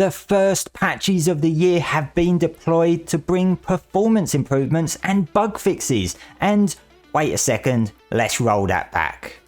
The first patches of the year have been deployed to bring performance improvements and bug fixes, and wait a second, let's roll that back.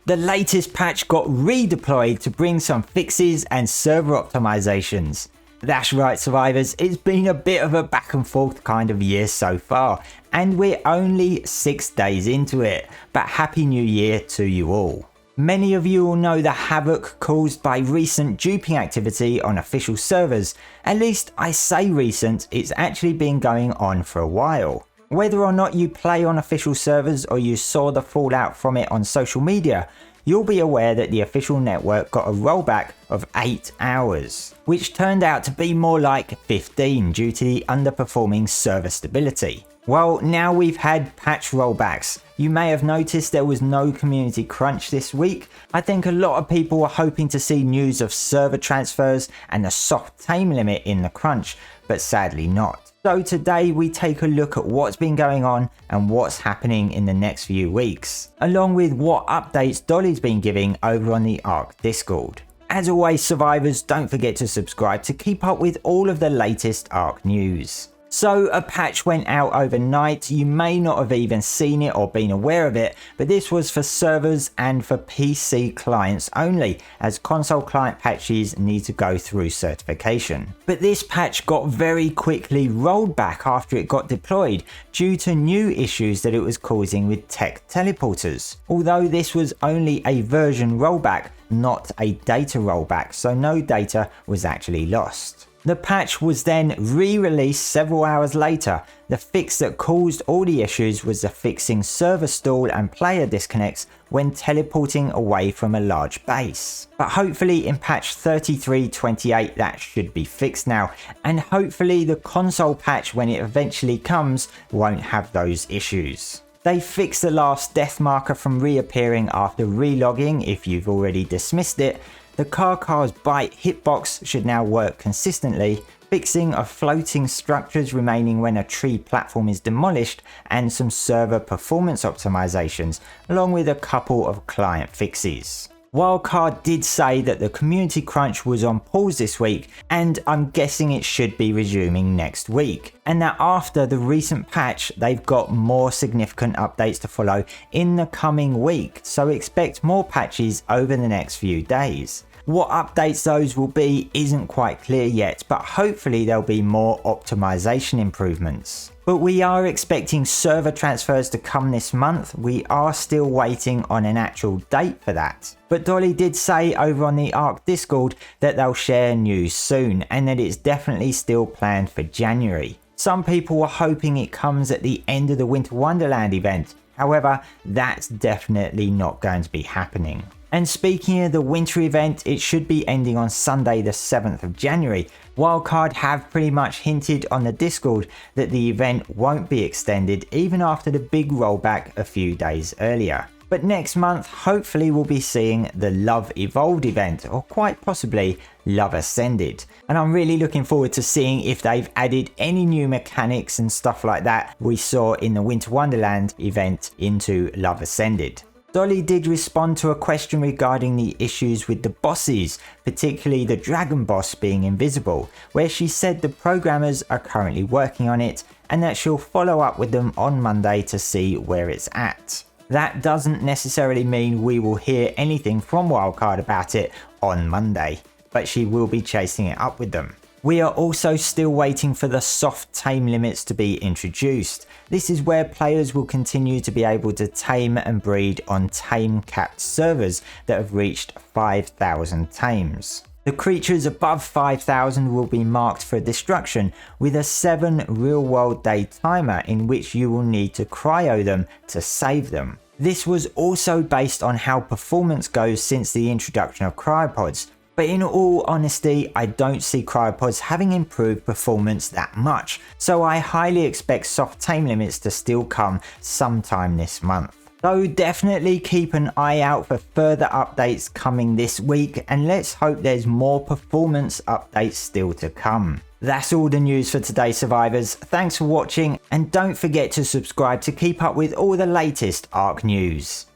The latest patch got redeployed to bring some fixes and server optimizations. That's right, survivors, it's been a bit of a back and forth kind of year so far, and we're only 6 days into it, but happy new year to you all. Many of you will know the havoc caused by recent duping activity on official servers. At least I say recent, it's actually been going on for a while. Whether or not you play on official servers or you saw the fallout from it on social media, you'll be aware that the official network got a rollback of 8 hours, which turned out to be more like 15 due to the underperforming server stability. Well, now we've had patch rollbacks. You may have noticed there was no community crunch this week. I think a lot of people were hoping to see news of server transfers and a soft tame limit in the crunch, but sadly not. So today we take a look at what's been going on and what's happening in the next few weeks, along with what updates Dolly's been giving over on the ARK Discord. As always, survivors, don't forget to subscribe to keep up with all of the latest ARK news. So a patch went out overnight. You may not have even seen it or been aware of it, but this was for servers and for PC clients only, as console client patches need to go through certification. But this patch got very quickly rolled back after it got deployed due to new issues that it was causing with tech teleporters. Although this was only a version rollback, not a data rollback, so no data was actually lost. The patch was then re-released several hours later. The fix that caused all the issues was the fixing server stall and player disconnects when teleporting away from a large base. But hopefully in patch 33.28 that should be fixed now, and hopefully the console patch when it eventually comes won't have those issues. They fixed the last death marker from reappearing after relogging if you've already dismissed it. The car's bite hitbox should now work consistently, fixing of floating structures remaining when a tree platform is demolished, and some server performance optimizations, along with a couple of client fixes. Wildcard did say that the community crunch was on pause this week, and I'm guessing it should be resuming next week, and that after the recent patch they've got more significant updates to follow in the coming week, so expect more patches over the next few days. What updates those will be isn't quite clear yet, but hopefully there'll be more optimization improvements. But we are expecting server transfers to come this month. We are still waiting on an actual date for that. But Dolly did say over on the ARK Discord that they'll share news soon, and that it's definitely still planned for January. Some people were hoping it comes at the end of the Winter Wonderland event. However, that's definitely not going to be happening. And speaking of the winter event, it should be ending on Sunday the 7th of January. Wildcard have pretty much hinted on the Discord that the event won't be extended even after the big rollback a few days earlier. But next month, hopefully we'll be seeing the Love Evolved event, or quite possibly Love Ascended. And I'm really looking forward to seeing if they've added any new mechanics and stuff like that we saw in the Winter Wonderland event into Love Ascended. Dolly did respond to a question regarding the issues with the bosses, particularly the dragon boss being invisible, where she said the programmers are currently working on it and that she'll follow up with them on Monday to see where it's at. That doesn't necessarily mean we will hear anything from Wildcard about it on Monday, but she will be chasing it up with them. We are also still waiting for the soft tame limits to be introduced. This is where players will continue to be able to tame and breed on tame capped servers that have reached 5,000 tames. The creatures above 5,000 will be marked for destruction with a 7 real world day timer in which you will need to cryo them to save them. This was also based on how performance goes since the introduction of cryopods. But in all honesty, I don't see cryopods having improved performance that much, so I highly expect soft tame limits to still come sometime this month. So definitely keep an eye out for further updates coming this week, and let's hope there's more performance updates still to come. That's all the news for today, survivors. Thanks for watching, and don't forget to subscribe to keep up with all the latest ARK news.